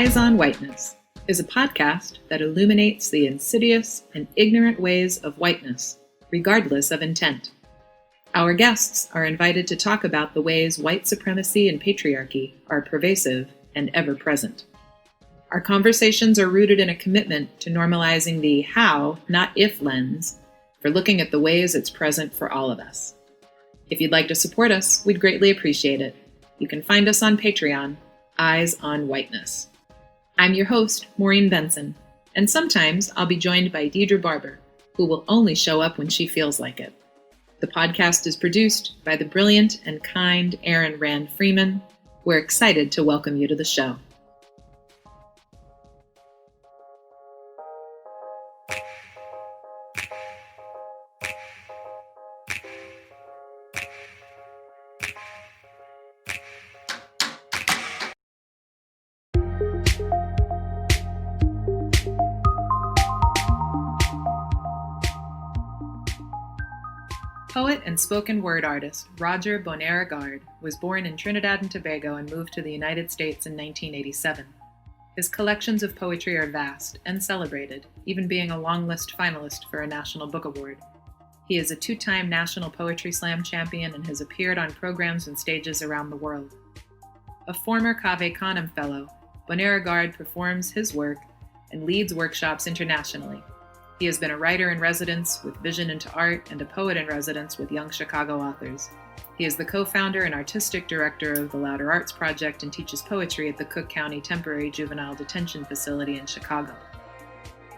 Eyes on Whiteness is a podcast that illuminates the insidious and ignorant ways of whiteness, regardless of intent. Our guests are invited to talk about the ways white supremacy and patriarchy are pervasive and ever-present. Our conversations are rooted in a commitment to normalizing the how, not if lens, for looking at the ways it's present for all of us. If you'd like to support us, we'd greatly appreciate it. You can find us on Patreon, Eyes on Whiteness. I'm your host, Maureen Benson, and sometimes I'll be joined by Deidre Barber, who will only show up when she feels like it. The podcast is produced by the brilliant and kind Erin Rand Freeman. We're excited to welcome you to the show. Poet and spoken word artist Roger Bonner-Agard was born in Trinidad and Tobago and moved to the United States in 1987. His collections of poetry are vast and celebrated, even being a long list finalist for a National Book Award. He is a two-time National Poetry Slam champion and has appeared on programs and stages around the world. A former Cave Canem Fellow, Bonner-Agard performs his work and leads workshops internationally. He has been a writer in residence with Vision into Art and a poet in residence with Young Chicago Authors. He is the co-founder and artistic director of the Louder Arts Project and teaches poetry at the Cook County Temporary Juvenile Detention Facility in Chicago.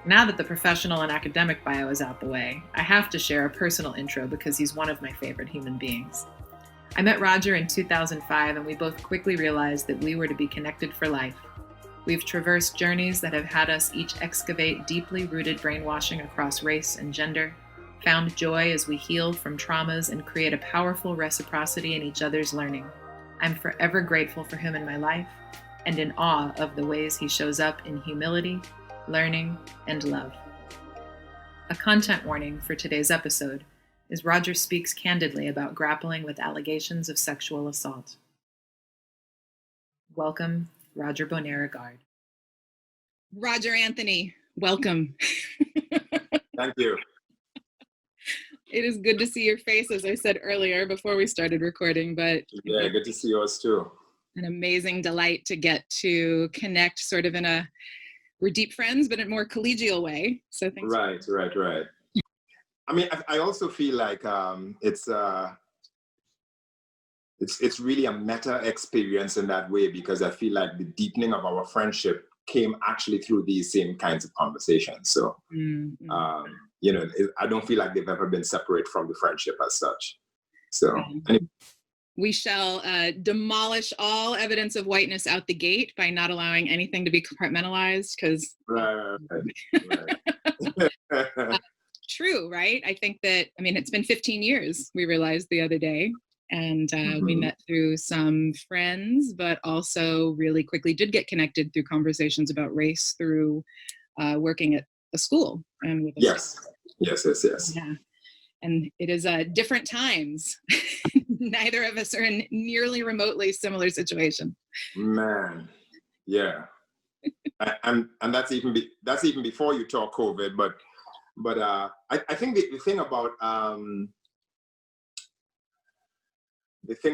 Now that the professional and academic bio is out the way, I have to share a personal intro because he's one of my favorite human beings. I met Roger in 2005 and we both quickly realized that we were to be connected for life. We've traversed journeys that have had us each excavate deeply rooted brainwashing across race and gender, found joy as we healed from traumas and create a powerful reciprocity in each other's learning. I'm forever grateful for him in my life and in awe of the ways he shows up in humility, learning, and love. A content warning for today's episode is Roger speaks candidly about grappling with allegations of sexual assault. Welcome, Roger Bonner-Agard. Roger Anthony, welcome. Thank you. It is good to see your face, as I said earlier before we started recording, but yeah, good to see yours too. An amazing delight to get to connect sort of we're deep friends, but in a more collegial way. So thanks. Right. I mean, I also feel like it's really a meta experience in that way, because I feel like the deepening of our friendship came actually through these same kinds of conversations. So, I don't feel like they've ever been separate from the friendship as such. So, anyway. We shall demolish all evidence of whiteness out the gate by not allowing anything to be compartmentalized, because Right. True, right? I think that, it's been 15 years, we realized the other day. And we met through some friends, but also really quickly did get connected through conversations about race through working at a school. And with Yes. Yeah. And it is different times. Neither of us are in nearly remotely similar situation. Man, yeah. and that's even before you talk COVID, but I think the thing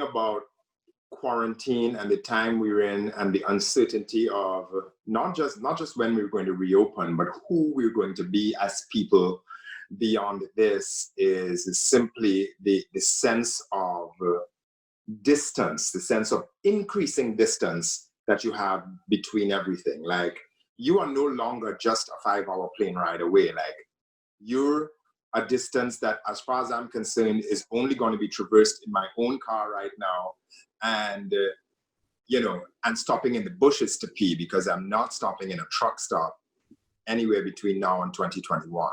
about quarantine and the time we're in and the uncertainty of not just when we're going to reopen, but who we're going to be as people beyond this is simply the sense of distance, the sense of increasing distance that you have between everything. Like, you are no longer just a 5-hour plane ride away. Like, you're a distance that, as far as I'm concerned, is only going to be traversed in my own car right now, and and stopping in the bushes to pee, because I'm not stopping in a truck stop anywhere between now and 2021.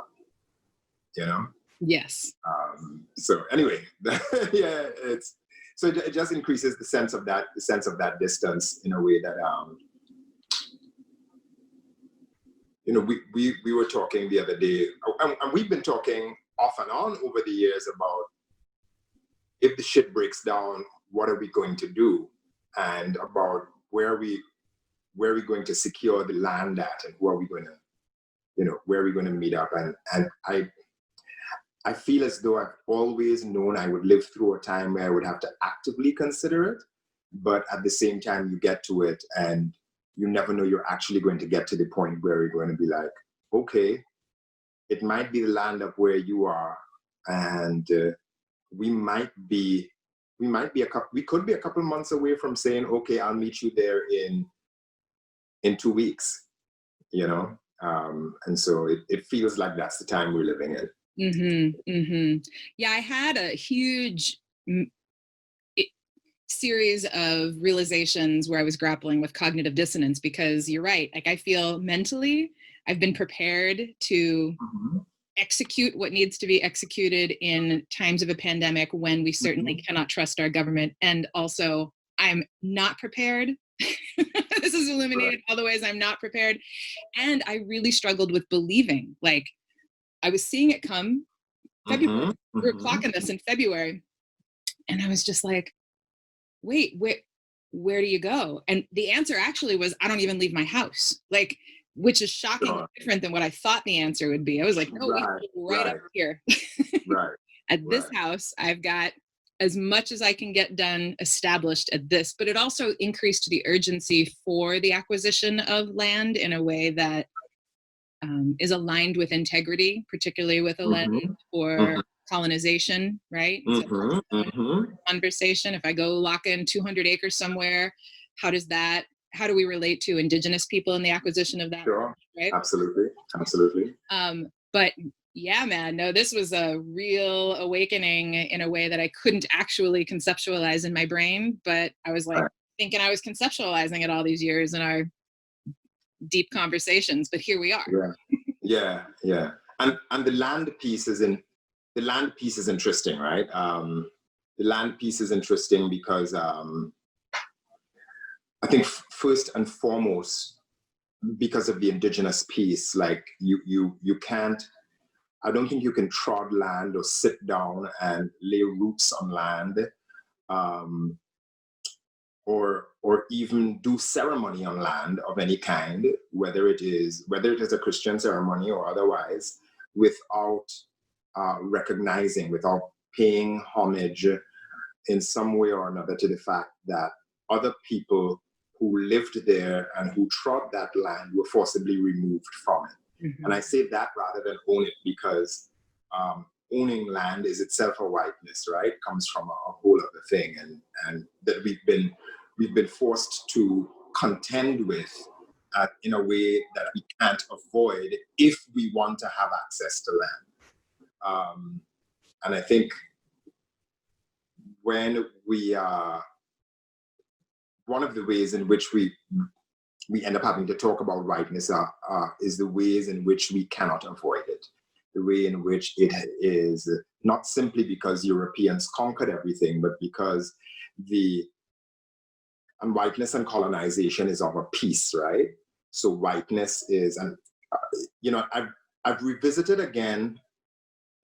Yes. So anyway, yeah, it just increases the sense of that distance in a way that we were talking the other day, and we've been talking off and on over the years about, if the shit breaks down, what are we going to do, and about where we where are we going to secure the land at, and who are we going to, where are we going to meet up? And I feel as though I've always known I would live through a time where I would have to actively consider it, but at the same time you get to it and you never know you're actually going to get to the point where you're going to be like, okay, it might be the land up where you are, and we could be a couple months away from saying, okay, I'll meet you there in 2 weeks, and so it feels like that's the time we're living in. Yeah, I had a huge series of realizations where I was grappling with cognitive dissonance, because you're right. Like, I feel mentally I've been prepared to execute what needs to be executed in times of a pandemic when we certainly cannot trust our government. And also, I'm not prepared. This is illuminated all the ways I'm not prepared. And I really struggled with believing. Like, I was seeing it come February. We were clocking this in February. And I was just like, wait, where do you go? And the answer actually was, I don't even leave my house. Like, which is shockingly different than what I thought the answer would be. I was like, no, we right up here. At this house, I've got as much as I can get done established at this, but it also increased the urgency for the acquisition of land in a way that is aligned with integrity, particularly with a lens for colonization, right? Conversation. If I go lock in 200 acres somewhere, how do we relate to indigenous people in the acquisition of that? Sure. Right? Absolutely. But yeah, man, no, this was a real awakening in a way that I couldn't actually conceptualize in my brain, but I was like thinking I was conceptualizing it all these years in our deep conversations, but here we are. Yeah. And the land piece is interesting, right? The land piece is interesting because I think first and foremost, because of the indigenous piece, like you can't, I don't think you can trod land or sit down and lay roots on land, or even do ceremony on land of any kind, whether it is a Christian ceremony or otherwise, without recognizing, without paying homage in some way or another to the fact that other people who lived there and who trod that land were forcibly removed from it. And I say that rather than own it, because owning land is itself a whiteness, right? It comes from a whole other thing, and that we've been forced to contend with in a way that we can't avoid if we want to have access to land. And I think when we one of the ways in which we end up having to talk about whiteness is the ways in which we cannot avoid it. The way in which it is not simply because Europeans conquered everything, but because and whiteness and colonization is of a piece, right? So whiteness is, and I've revisited again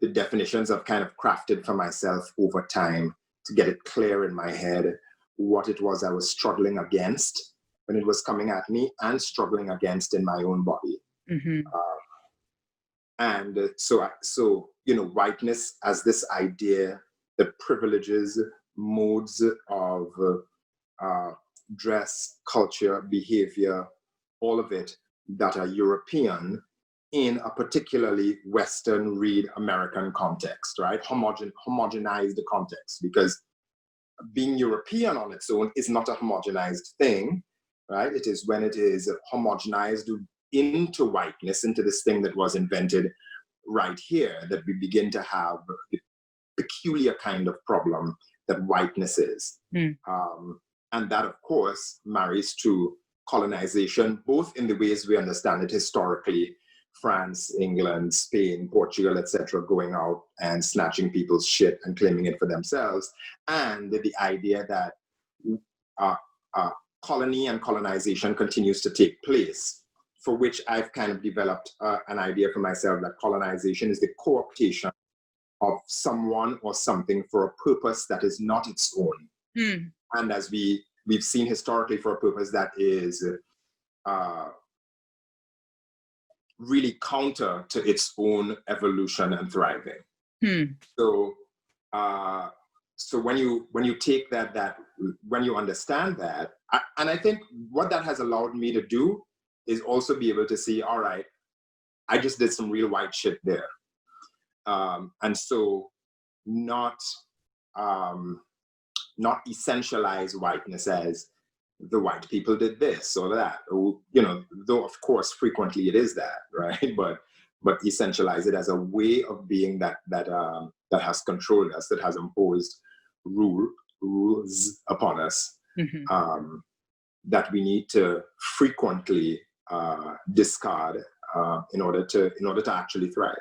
the definitions I've kind of crafted for myself over time to get it clear in my head what it was I was struggling against when it was coming at me, and struggling against in my own body. And so whiteness as this idea that privileges modes of dress, culture, behavior, all of it that are European in a particularly Western read American context, right? Homogenize the context, because being European on its own is not a homogenized thing, right? It is when it is homogenized into whiteness, into this thing that was invented right here, that we begin to have the peculiar kind of problem that whiteness is. And that, of course, marries to colonization, both in the ways we understand it historically, France, England, Spain, Portugal, etc., going out and snatching people's shit and claiming it for themselves, and the idea that colony and colonization continues to take place, for which I've kind of developed an idea for myself that colonization is the co-optation of someone or something for a purpose that is not its own. And as we've seen historically, for a purpose that is uh, really counter to its own evolution and thriving. So, so when you take that when you understand that, and I think what that has allowed me to do is also be able to see, all right, I just did some real white shit there, and so not essentialize whiteness as the white people did this or that, or, you know, though of course frequently it is that, right? But essentialize it as a way of being that has controlled us, that has imposed rules upon us, that we need to frequently discard in order to actually thrive.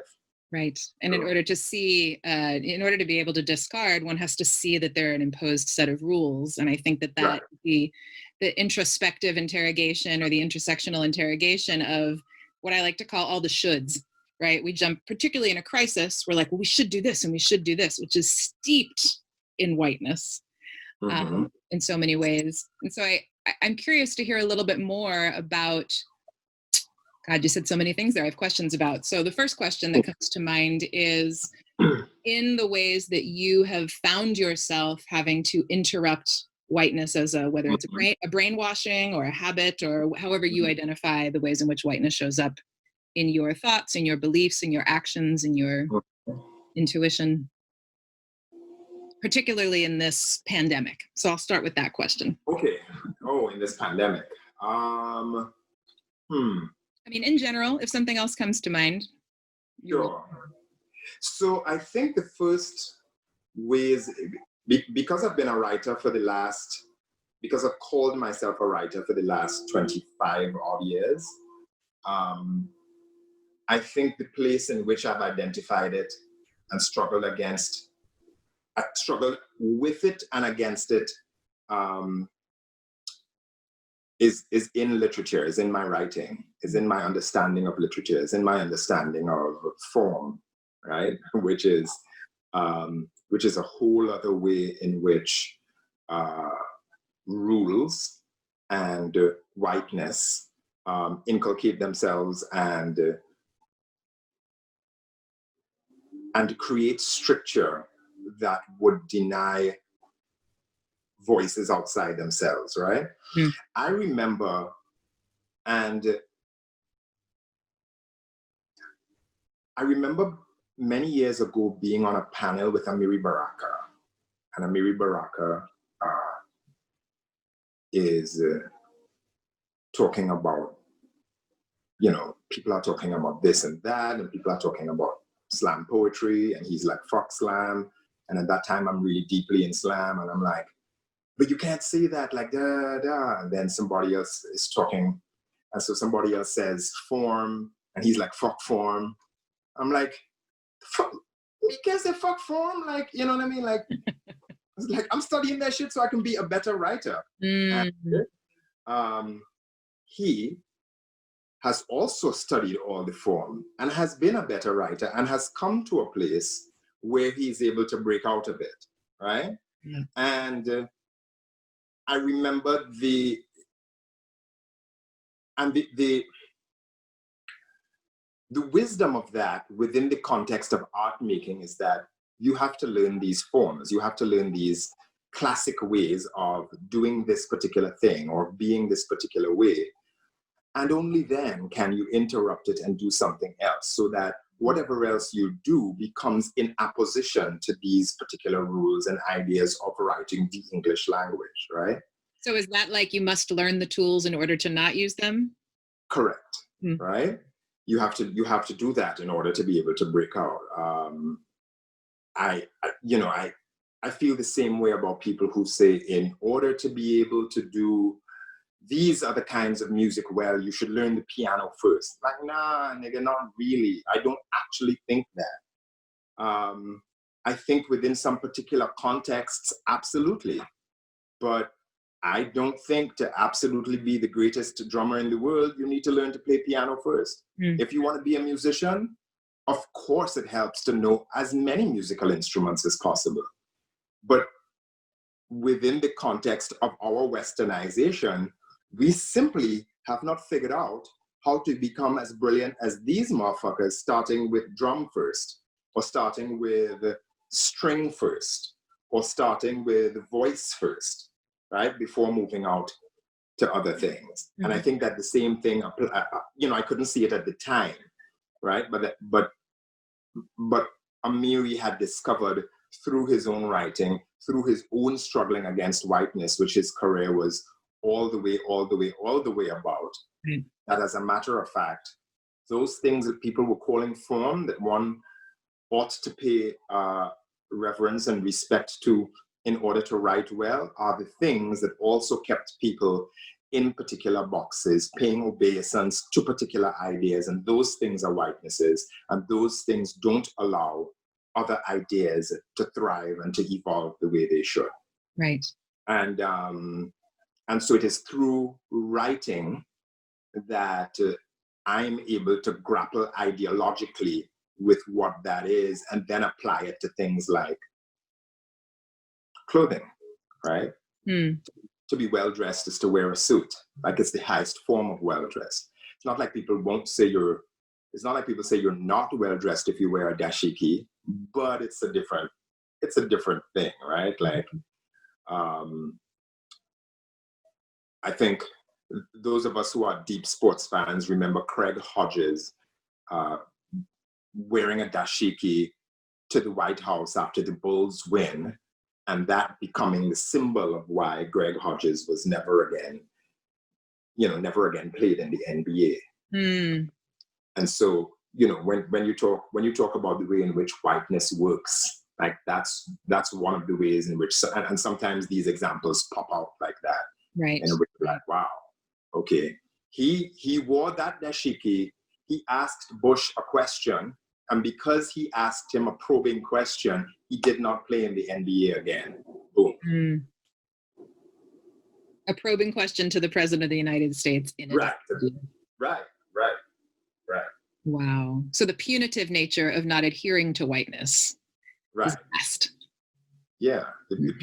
Right. And in order to see, in order to be able to discard, one has to see that they're an imposed set of rules. And I think that Right. the introspective interrogation or the intersectional interrogation of what I like to call all the shoulds, right? We jump, particularly in a crisis, we're like, well, we should do this and we should do this, which is steeped in whiteness in so many ways. And so I'm curious to hear a little bit more about, God, you said so many things there I have questions about. So the first question that comes to mind is, in the ways that you have found yourself having to interrupt whiteness as whether it's a brainwashing or a habit, or however you identify the ways in which whiteness shows up in your thoughts, in your beliefs, in your actions, in your intuition, particularly in this pandemic. So I'll start with that question. Okay. Oh, in this pandemic. I mean, in general, if something else comes to mind. Sure. So I think the first ways, because I've been a writer because I've called myself a writer for the last 25 odd years, I think the place in which I've identified it and struggled with it and against it, is in literature, is in my writing, is in my understanding of literature, is in my understanding of form, right? Which is a whole other way in which rules and whiteness inculcate themselves and create stricture that would deny voices outside themselves, right? I remember, many years ago being on a panel with Amiri Baraka, and Amiri Baraka is talking about, you know, people are talking about this and that, and people are talking about slam poetry, and he's like, fuck slam. And at that time, I'm really deeply in slam, and I'm like, but you can't say that, like, da, da. And then somebody else is talking, and so somebody else says form, and he's like, fuck form. I'm like, fuck, you can't say fuck form, like, you know what I mean? Like, it's like, I'm studying that shit so I can be a better writer. And, he has also studied all the form and has been a better writer and has come to a place where he's able to break out of it, right? Yeah. And I remember the wisdom of that within the context of art making is that you have to learn these forms. You have to learn these classic ways of doing this particular thing or being this particular way. And only then can you interrupt it and do something else, so that whatever else you do becomes in opposition to these particular rules and ideas of writing the English language, right? So is that like you must learn the tools in order to not use them? Correct, right? You have to do that in order to be able to break out. I feel the same way about people who say, in order to be able to do these are the kinds of music, well, you should learn the piano first. Like, nah, nigga, not really. I don't actually think that. I think within some particular contexts, absolutely. But I don't think to absolutely be the greatest drummer in the world, you need to learn to play piano first. If you want to be a musician, of course it helps to know as many musical instruments as possible. But within the context of our westernization, we simply have not figured out how to become as brilliant as these motherfuckers, starting with drum first, or starting with string first, or starting with voice first, right? Before moving out to other things. And I think that the same thing, I couldn't see it at the time, right? But Amiri had discovered through his own writing, through his own struggling against whiteness, which his career was all the way about, that as a matter of fact, those things that people were calling form, that one ought to pay reverence and respect to in order to write well, are the things that also kept people in particular boxes, paying obeisance to particular ideas. And those things are whitenesses, and those things don't allow other ideas to thrive and to evolve the way they should. Right. And so it is through writing that I'm able to grapple ideologically with what that is, and then apply it to things like clothing, right? To be well-dressed is to wear a suit. Like, it's the highest form of well-dressed. It's not like people say you're not well-dressed if you wear a dashiki, but it's a different thing, right? Like, I think those of us who are deep sports fans remember Craig Hodges wearing a dashiki to the White House after the Bulls win, and that becoming the symbol of why Greg Hodges was never again played in the NBA. And so, when you talk about the way in which whiteness works, like that's one of the ways in which, and sometimes these examples pop out like that. Right. And we're like, wow, okay. He wore that dashiki, he asked Bush a question, and because he asked him a probing question, he did not play in the NBA again. Boom. A probing question to the President of the United States. Right. Wow. So the punitive nature of not adhering to whiteness is best. Yeah, the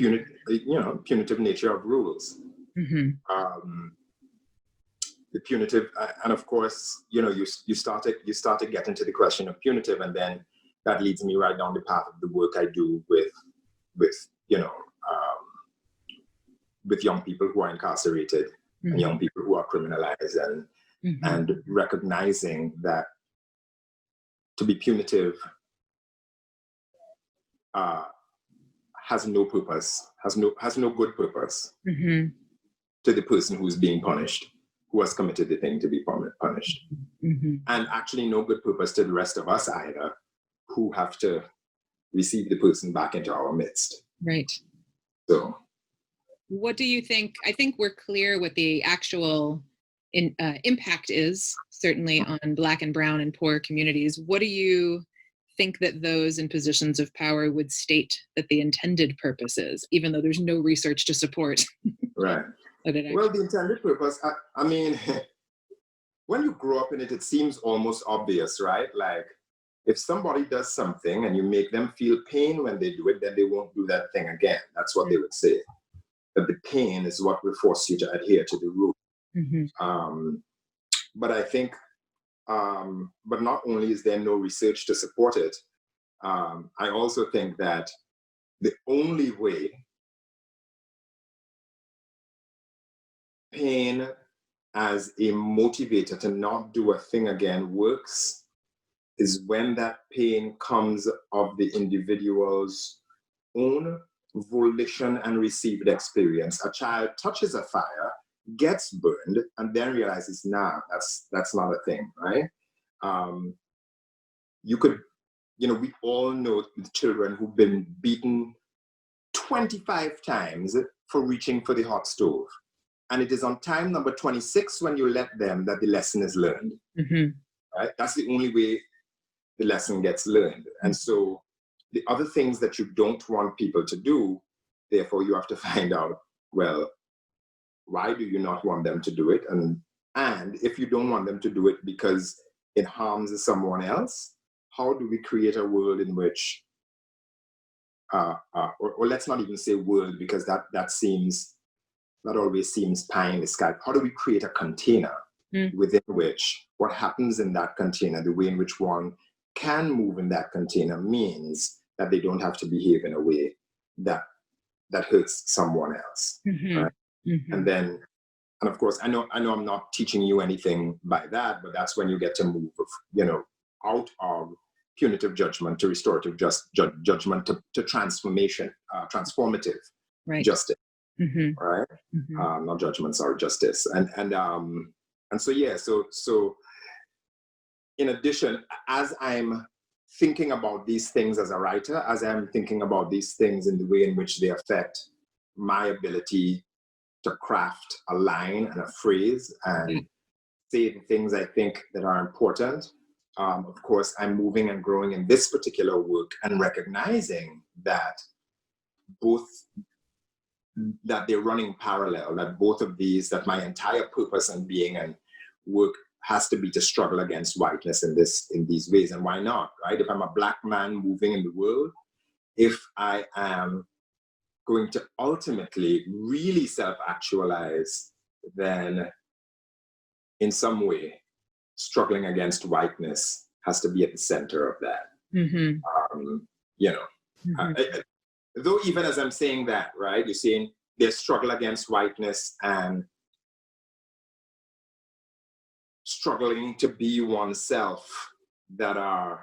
punitive nature of rules. The punitive, and of course, you start to get into the question of punitive, and then that leads me right down the path of the work I do with young people who are incarcerated and young people who are criminalized, and recognizing that to be punitive has no purpose, has no good purpose to the person who's being punished, who has committed the thing to be punished. And actually no good purpose to the rest of us either, who have to receive the person back into our midst. Right. So what do you think? I think we're clear what the actual impact is, certainly on Black and Brown and poor communities. What do you think that those in positions of power would state that the intended purpose is, even though there's no research to support? Right. Well, the intended purpose, I mean, when you grow up in it, it seems almost obvious, right? Like, if somebody does something and you make them feel pain when they do it, then they won't do that thing again. That's what they would say. That the pain is what will force you to adhere to the rule. But I think, but not only is there no research to support it, I also think that the only way pain as a motivator to not do a thing again works is when that pain comes of the individual's own volition and received experience. A child touches a fire, gets burned, and then realizes, nah, that's not a thing, right? We all know children who've been beaten 25 times for reaching for the hot stove. And it is on time number 26 when you let them that the lesson is learned. Right? That's the only way the lesson gets learned. And so the other things that you don't want people to do, therefore you have to find out, well, why do you not want them to do it? And if you don't want them to do it because it harms someone else, how do we create a world in which, or let's not even say world, because that always seems pie in the sky. How do we create a container within which what happens in that container, the way in which one can move in that container, means that they don't have to behave in a way that hurts someone else. Right? And then, and of course, I know I'm not teaching you anything by that, but that's when you get to move, out of punitive judgment to restorative judgment to transformative justice. Right? Not judgment, sorry, justice. And so yeah, so in addition, as I'm thinking about these things as a writer, as I'm thinking about these things in the way in which they affect my ability to craft a line and a phrase and say the things I think that are important, of course, I'm moving and growing in this particular work and recognizing that that they're running parallel, that both of these, that my entire purpose and being and work has to be to struggle against whiteness in these ways. And why not, right? If I'm a Black man moving in the world, if I am going to ultimately really self-actualize, then in some way, struggling against whiteness has to be at the center of that. Though even as I'm saying that, right, you're saying there's struggle against whiteness and struggling to be oneself that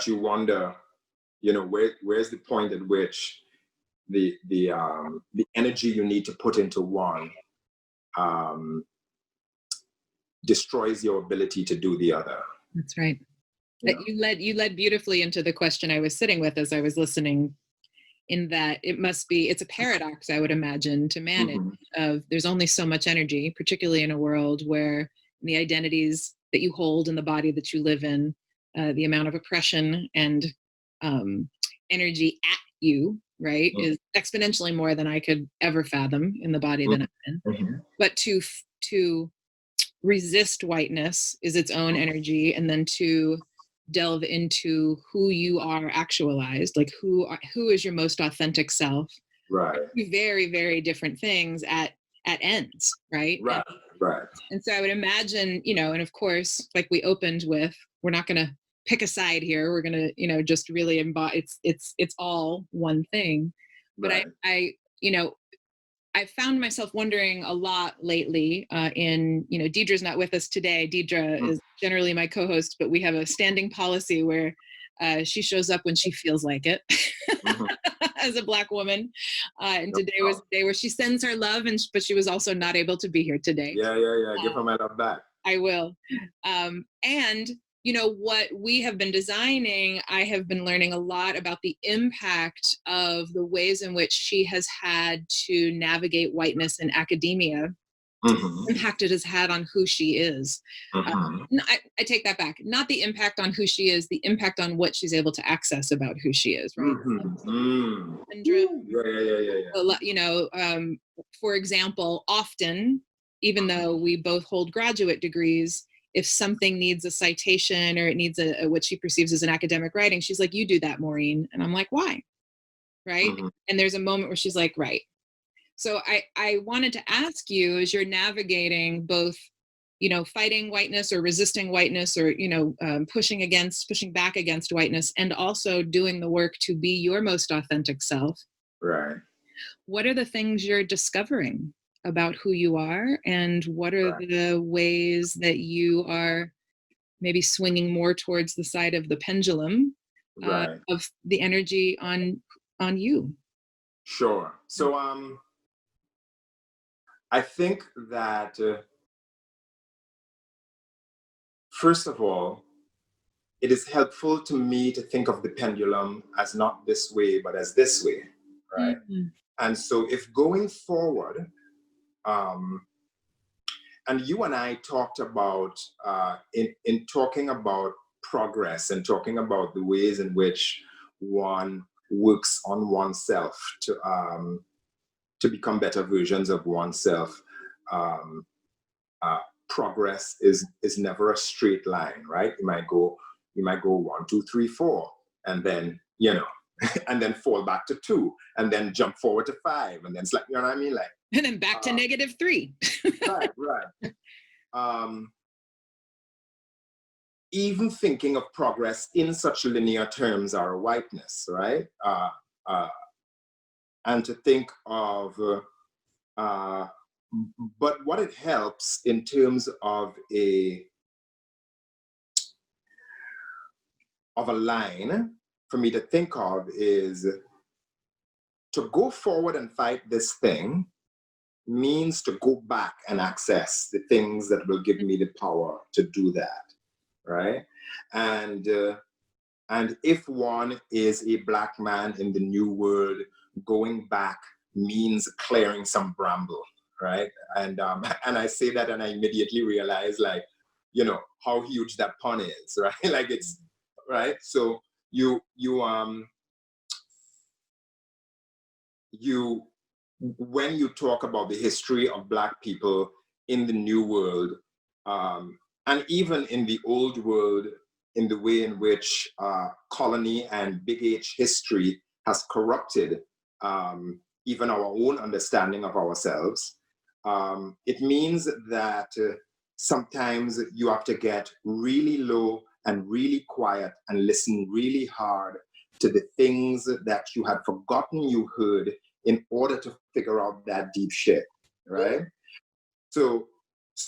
you wonder, where's the point at which the energy you need to put into one destroys your ability to do the other. That's right. You led beautifully into the question I was sitting with as I was listening, in that it's a paradox, I would imagine, to manage of there's only so much energy, particularly in a world where the identities that you hold in the body that you live in, the amount of oppression and energy at you, right, is exponentially more than I could ever fathom in the body that I'm in. But to resist whiteness is its own energy, and then to delve into who you are actualized, like who is your most authentic self, right? Very, very different things at ends, right? Right. And so I would imagine, and of course, like we opened with, we're not going to pick a side here. We're going to, just really embody. It's all one thing. But right. I found myself wondering a lot lately Deidre's not with us today. Deidre is generally my co-host, but we have a standing policy where she shows up when she feels like it as a Black woman. And today was the day where she sends her love, but she was also not able to be here today. Yeah. Give her my love back. I will. And what we have been designing, I have been learning a lot about the impact of the ways in which she has had to navigate whiteness in academia, impact it has had on who she is. I take that back. Not the impact on who she is, the impact on what she's able to access about who she is, right? For example, often, even though we both hold graduate degrees, if something needs a citation or it needs what she perceives as an academic writing, she's like, you do that, Maureen. And I'm like, why? Right. And there's a moment where she's like, right. So I wanted to ask you, as you're navigating both, fighting whiteness or resisting whiteness or, pushing back against whiteness, and also doing the work to be your most authentic self. Right. What are the things you're discovering about who you are, and what are the ways that you are maybe swinging more towards the side of the pendulum of the energy on you? Sure. So I think that first of all, it is helpful to me to think of the pendulum as not this way, but as this way, right? And so if going forward, and you and I talked about, in talking about progress and talking about the ways in which one works on oneself to become better versions of oneself. Progress is never a straight line, right? You might go 1, 2, 3, 4, and then and then fall back to 2, and then jump forward to 5, and then it's like, you know what I mean? Like, And then back to -3. right. Even thinking of progress in such linear terms are a whiteness, right? And to think of, but what it helps in terms of a line for me to think of is to go forward and fight this thing means to go back and access the things that will give me the power to do that, right? And if one is a Black man in the New World, going back means clearing some bramble, right? And I say that and I immediately realize, like, you know, how huge that pun is, right? Like, it's right. So you when you talk about the history of Black people in the New World, and even in the Old World, in the way in which colony and big H history has corrupted even our own understanding of ourselves, it means that sometimes you have to get really low and really quiet and listen really hard to the things that you had forgotten you heard in order to figure out that deep shit, right? So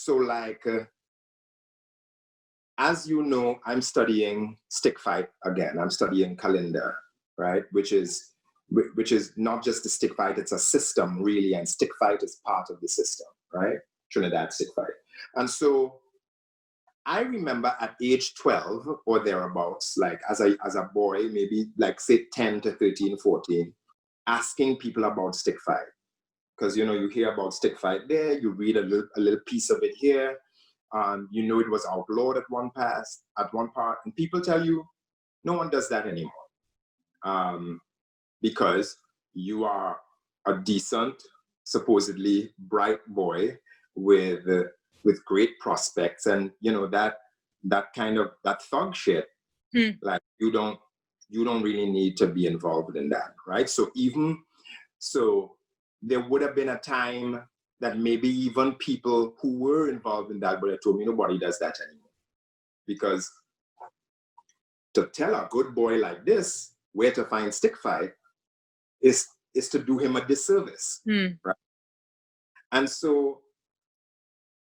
like, as you know, I'm studying stick fight again. I'm studying Kalinda, right? Which is not just a stick fight, it's a system really, and stick fight is part of the system, right? Trinidad stick fight. And so I remember at age 12 or thereabouts, like as a boy, maybe like say 10 to 13, 14, asking people about stick fight. Because, you know, you hear about stick fight there, you read a little piece of it here, you know it was outlawed at one part, and people tell you no one does that anymore. Because you are a decent, supposedly bright boy with great prospects, and you know that kind of that thug shit, like you don't really need to be involved in that, right? So there would have been a time that maybe even people who were involved in that would have told me nobody does that anymore, because to tell a good boy like this where to find stick fight is to do him a disservice, right? And so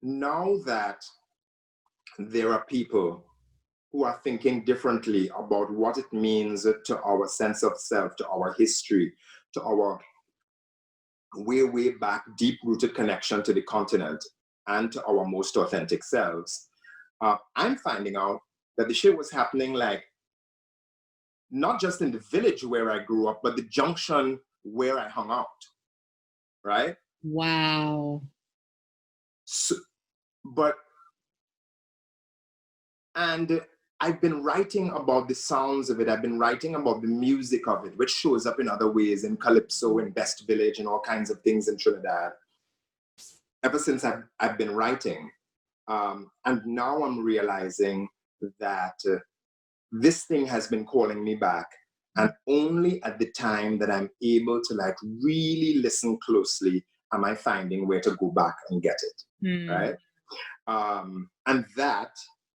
now that there are people who are thinking differently about what it means to our sense of self, to our history, to our way back, deep-rooted connection to the continent and to our most authentic selves, I'm finding out that the shit was happening, like, not just in the village where I grew up, but the junction where I hung out, right? Wow. So, and I've been writing about the sounds of it. I've been writing about the music of it, which shows up in other ways, in Calypso, in Best Village, and all kinds of things in Trinidad, ever since I've been writing. And now I'm realizing that this thing has been calling me back. And only at the time that I'm able to like really listen closely am I finding where to go back and get it, right? And that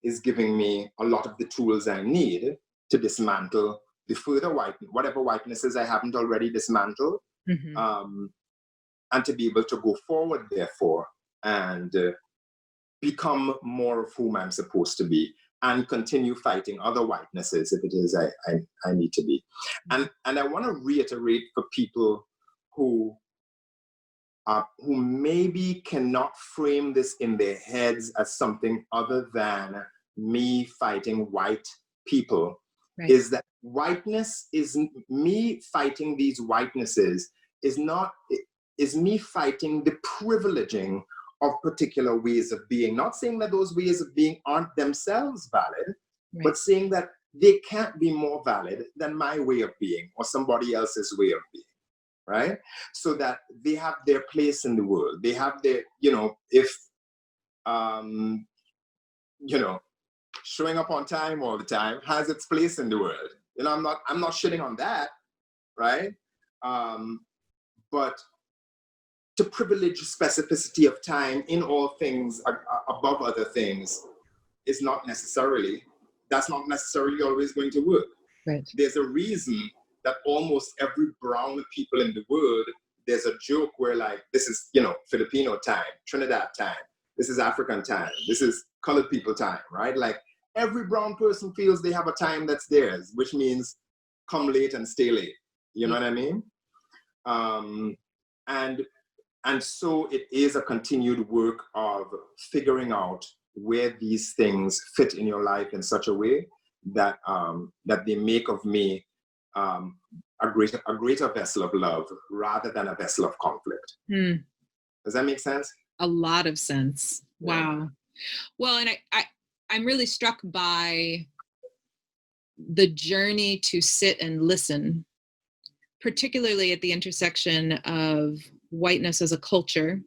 is giving me a lot of the tools I need to dismantle the further whatever whitenesses I haven't already dismantled, and to be able to go forward, therefore, and become more of whom I'm supposed to be, and continue fighting other whitenesses if it is I need to be. And I want to reiterate for people who maybe cannot frame this in their heads as something other than me fighting white people, right, is that whiteness is me fighting these whitenesses is me fighting the privileging of particular ways of being. Not saying that those ways of being aren't themselves valid, right, but saying that they can't be more valid than my way of being or somebody else's way of being, right? So that they have their place in the world. They have their, if, showing up on time all the time has its place in the world. I'm not shitting on that, right? But to privilege specificity of time in all things above other things is not necessarily, that's not necessarily always going to work. Right. There's a reason that almost every brown people in the world, there's a joke where like, this is, Filipino time, Trinidad time, this is African time, this is colored people time, right? Like every brown person feels they have a time that's theirs, which means come late and stay late. You know what I mean? And so it is a continued work of figuring out where these things fit in your life in such a way that that they make of me a greater vessel of love rather than a vessel of conflict. Does that make sense? A lot of sense. Wow. Yeah. Well, and I'm really struck by the journey to sit and listen, particularly at the intersection of whiteness as a culture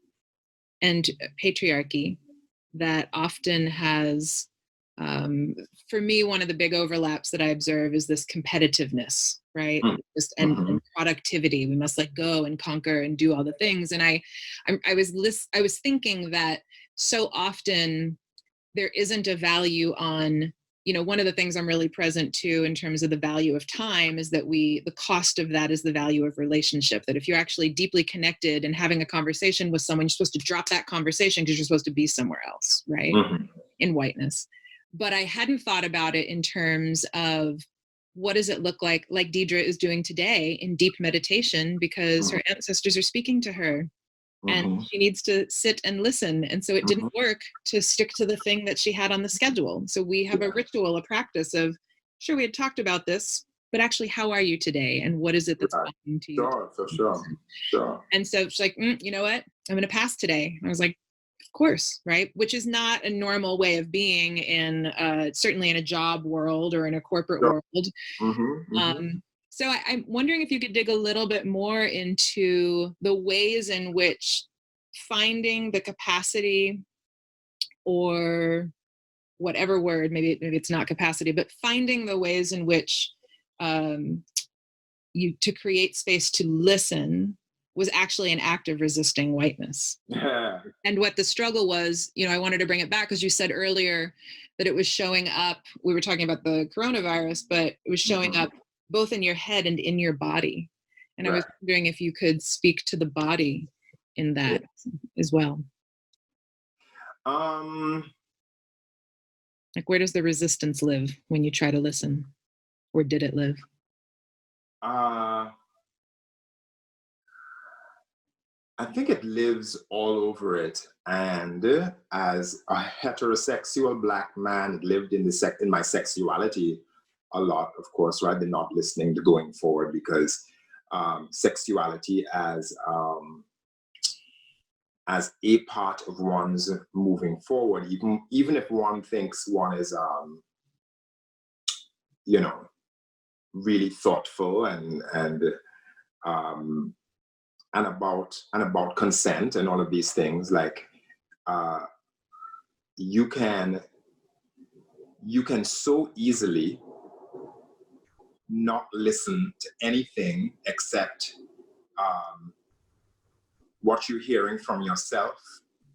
and patriarchy that often has, for me, one of the big overlaps that I observe is this competitiveness, right? And productivity. We must like go and conquer and do all the things. And I was thinking that so often there isn't a value on, one of the things I'm really present to in terms of the value of time is that the cost of that is the value of relationship. That if you're actually deeply connected and having a conversation with someone, you're supposed to drop that conversation because you're supposed to be somewhere else, right? In whiteness. But I hadn't thought about it in terms of what does it look like Deidre is doing today in deep meditation because her ancestors are speaking to her. And she needs to sit and listen. And so it didn't work to stick to the thing that she had on the schedule. So we have a ritual, a practice of, sure, we had talked about this, but actually, how are you today? And what is it that's happening to you? Sure, for sure. And so she's like, you know what? I'm going to pass today. And I was like, of course, right? Which is not a normal way of being in, certainly in a job world or in a corporate world. So I'm wondering if you could dig a little bit more into the ways in which finding the capacity, or whatever word, maybe it's not capacity, but finding the ways in which to create space to listen was actually an act of resisting whiteness. Yeah. And what the struggle was, I wanted to bring it back because you said earlier that it was showing up, we were talking about the coronavirus, but it was showing up both in your head and in your body. And I was wondering if you could speak to the body in that as well. Like, where does the resistance live when you try to listen? Or did it live? I think it lives all over it. And as a heterosexual Black man, it lived in my sexuality a lot, of course, right? They're not listening to going forward because sexuality as a part of one's moving forward, even if one thinks one is, really thoughtful and about consent and all of these things, like you can so easily not listen to anything except what you're hearing from yourself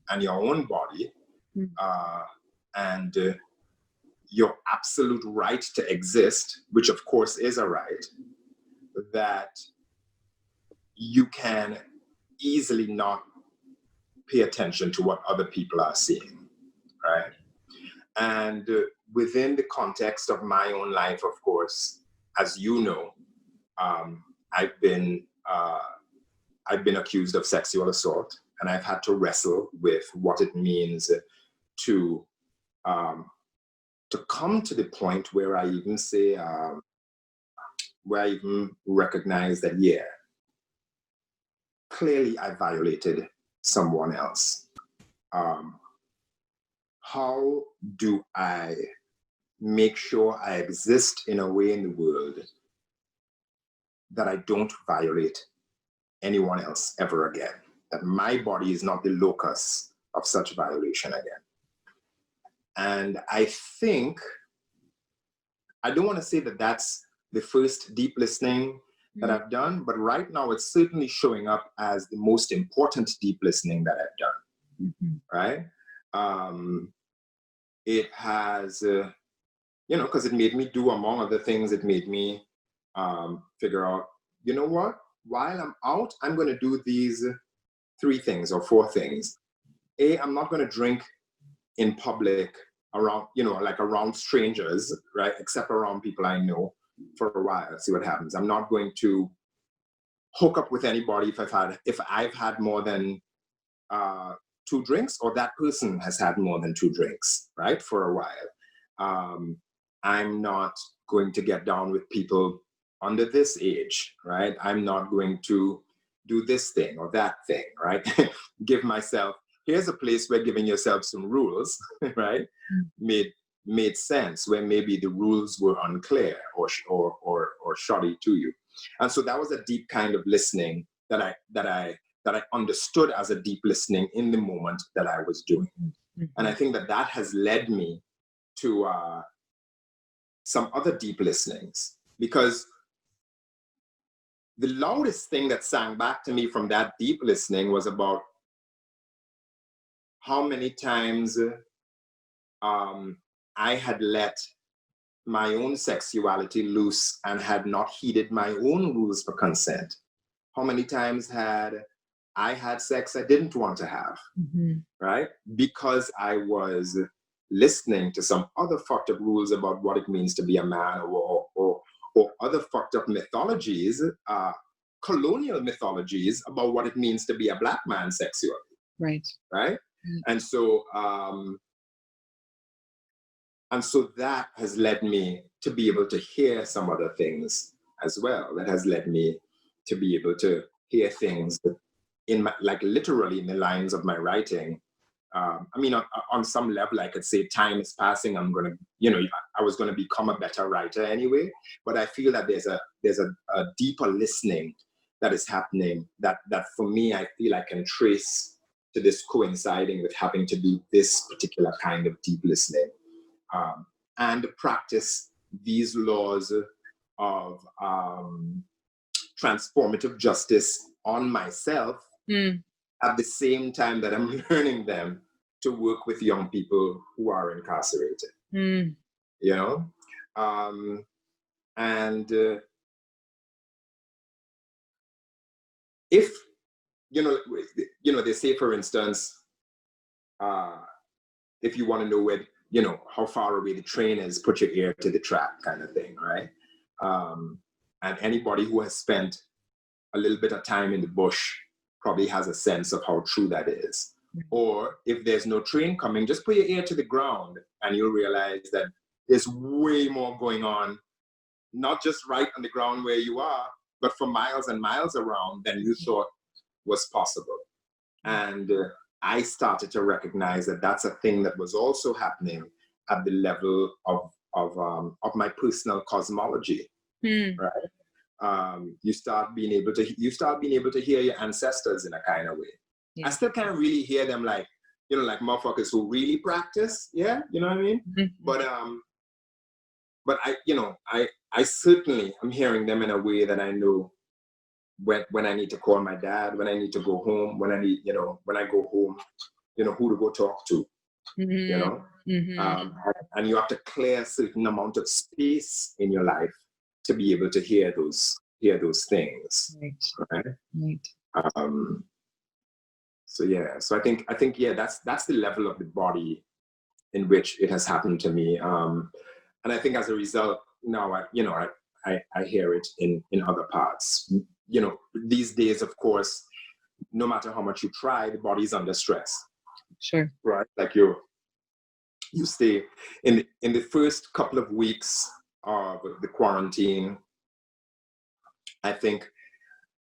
and your own body, and your absolute right to exist, which of course is a right, that you can easily not pay attention to what other people are seeing, right? And within the context of my own life, of course, as you know, I've been accused of sexual assault, and I've had to wrestle with what it means to come to the point where I even say, where I even recognize that, yeah, clearly I violated someone else. How do I make sure I exist in a way in the world that I don't violate anyone else ever again? That my body is not the locus of such violation again. And I think, I don't want to say that that's the first deep listening that I've done, but right now it's certainly showing up as the most important deep listening that I've done, right? It has, because it made me do, among other things, it made me figure out, you know what? While I'm out, I'm going to do these 3 things or 4 things. I'm not going to drink in public around, like around strangers, right? Except around people I know for a while, see what happens. I'm not going to hook up with anybody if I've had more than 2 drinks, or that person has had more than 2 drinks, right? For a while. I'm not going to get down with people under this age, right? I'm not going to do this thing or that thing, right? Give myself, here's a place where giving yourself some rules, right? Made sense, where maybe the rules were unclear or shoddy to you. And so that was a deep kind of listening that I understood as a deep listening in the moment that I was doing. And I think that has led me to some other deep listenings, because the loudest thing that sang back to me from that deep listening was about how many times I had let my own sexuality loose and had not heeded my own rules for consent. How many times had I had sex I didn't want to have, right? Because I was listening to some other fucked up rules about what it means to be a man, or other fucked up mythologies, colonial mythologies about what it means to be a Black man sexually. Right. Right. And so that has led me to be able to hear some other things as well. That has led me to be able to hear things in my, like literally in the lines of my writing. I mean, on some level, I could say time is passing. I'm going to, I was going to become a better writer anyway. But I feel that there's a deeper listening that is happening that for me, I feel I can trace to this coinciding with having to do this particular kind of deep listening, and practice these laws of transformative justice on myself at the same time that I'm learning them to work with young people who are incarcerated. And if they say, for instance, if you want to know where, how far away the train is, put your ear to the track, kind of thing, right? And anybody who has spent a little bit of time in the bush probably has a sense of how true that is. Or if there's no train coming, just put your ear to the ground and you'll realize that there's way more going on, not just right on the ground where you are, but for miles and miles around than you thought was possible. And I started to recognize that that's a thing that was also happening at the level of my personal cosmology, right? You start being able to hear your ancestors in a kind of way. I still can't really hear them like motherfuckers who really practice. Yeah, you know what I mean? But I certainly am hearing them in a way that I know when I need to call my dad, when I need to go home, when I go home, who to go talk to, and you have to clear a certain amount of space in your life to be able to hear those things. Right. So I think that's the level of the body in which it has happened to me. And I think as a result, now I hear it in other parts. These days, of course, no matter how much you try, the body's under stress. Sure. Right? Like you stay in the first couple of weeks of the quarantine, I think,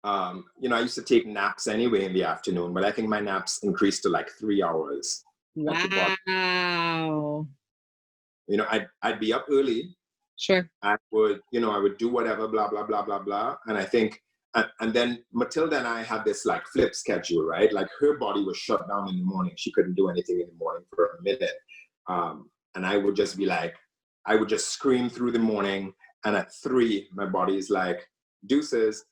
I used to take naps anyway in the afternoon, but I think my naps increased to like 3 hours. Wow. I'd be up early. Sure. I would do whatever, blah, blah, blah, blah, blah. And I think, and then Matilda and I had this like flip schedule, right? Like her body was shut down in the morning. She couldn't do anything in the morning for a minute. And I would just be like, I would just scream through the morning. And at 3, my body is like, deuces,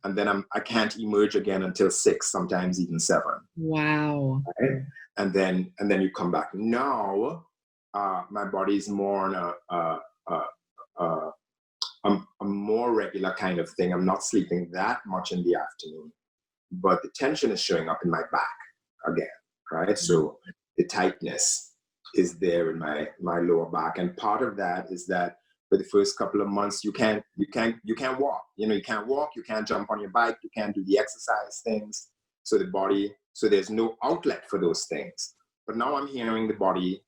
and then I can't emerge again until 6, sometimes even 7. Wow. Right? And then you come back. Now, my body is more on a more regular kind of thing. I'm not sleeping that much in the afternoon, but the tension is showing up in my back again, right? So the tightness is there in my lower back, and part of that is that for the first couple of months you can't walk. You can't walk, you can't jump on your bike, you can't do the exercise things. So there's no outlet for those things. But now I'm hearing the body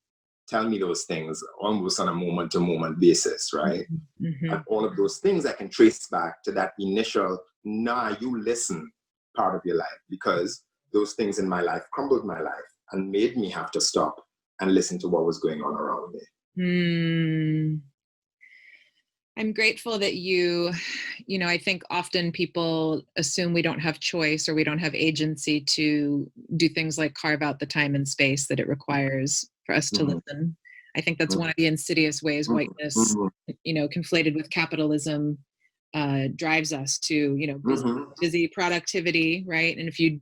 tell me those things almost on a moment-to-moment basis, right? Mm-hmm. And all of those things I can trace back to that initial, you listen part of your life, because those things in my life crumbled my life and made me have to stop and listen to what was going on around me. I'm grateful that I think often people assume we don't have choice or we don't have agency to do things like carve out the time and space that it requires for us to listen. I think that's one of the insidious ways whiteness, conflated with capitalism, drives us to, busy productivity, right? And if you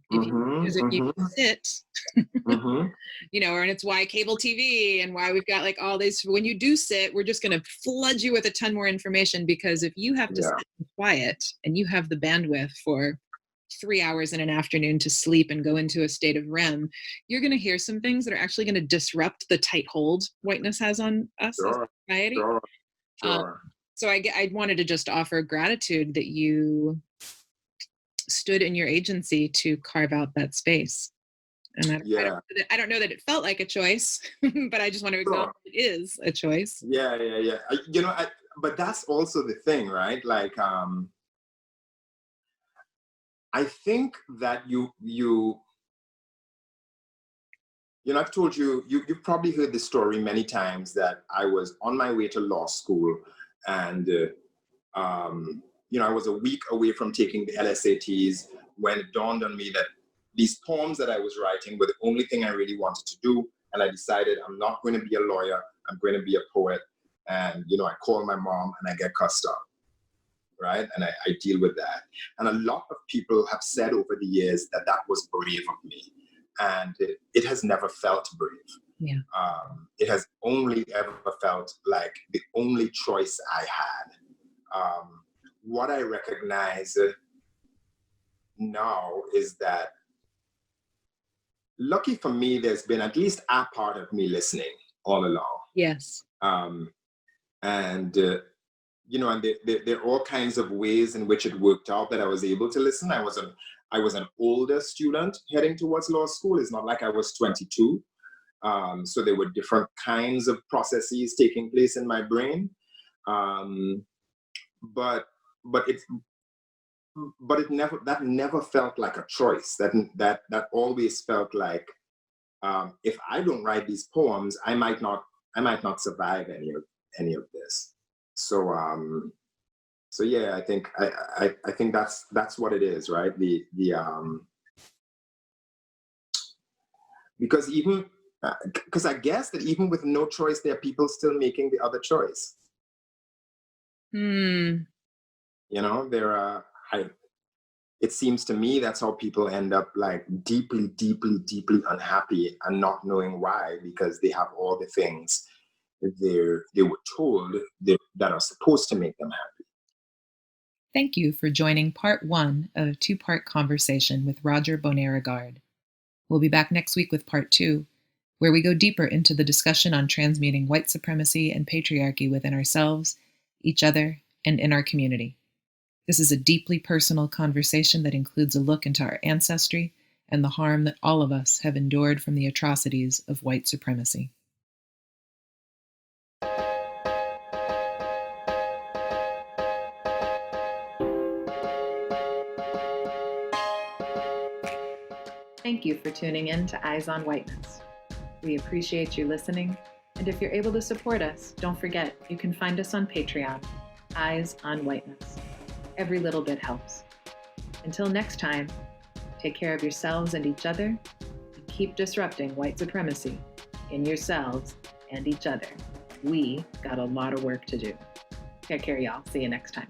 sit, and it's why cable TV and why we've got like all these, when you do sit, we're just going to flood you with a ton more information, because if you have to sit quiet and you have the bandwidth for 3 hours in an afternoon to sleep and go into a state of REM, you're going to hear some things that are actually going to disrupt the tight hold whiteness has on us as a society. Sure. So I wanted to just offer gratitude that you stood in your agency to carve out that space. And I don't know that it felt like a choice, but I just want to acknowledge it is a choice. Yeah. But that's also the thing, right? Like, I think that I've told you've probably heard this story many times, that I was on my way to law school, and I was a week away from taking the LSATs when it dawned on me that these poems that I was writing were the only thing I really wanted to do. And I decided I'm not going to be a lawyer, I'm going to be a poet. And, I call my mom and I get cussed out, right? And I deal with that. And a lot of people have said over the years that was brave of me. And it has never felt brave. Yeah. It has only ever felt like the only choice I had. What I recognize now is that, lucky for me, there's been at least a part of me listening all along. Yes. And there are all kinds of ways in which it worked out that I was able to listen. I was an older student heading towards law school. It's not like I was 22. So there were different kinds of processes taking place in my brain. But it never felt like a choice. That always felt like, if I don't write these poems, I might not survive any of this. So yeah, I think that's what it is, right? Because I guess that even with no choice, there are people still making the other choice. It seems to me that's how people end up like deeply, deeply, deeply unhappy and not knowing why, because they have all the things they were told that are supposed to make them happy. Thank you for joining part 1 of a 2-part conversation with Roger Bonera-Garde. We'll be back next week with part 2, where we go deeper into the discussion on transmuting white supremacy and patriarchy within ourselves, each other, and in our community. This is a deeply personal conversation that includes a look into our ancestry and the harm that all of us have endured from the atrocities of white supremacy. Thank you for tuning in to Eyes on Whiteness. We appreciate you listening, and if you're able to support us, don't forget you can find us on Patreon, Eyes on Whiteness. Every little bit helps. Until next time, take care of yourselves and each other, and keep disrupting white supremacy in yourselves and each other. We got a lot of work to do. Take care, y'all. See you next time.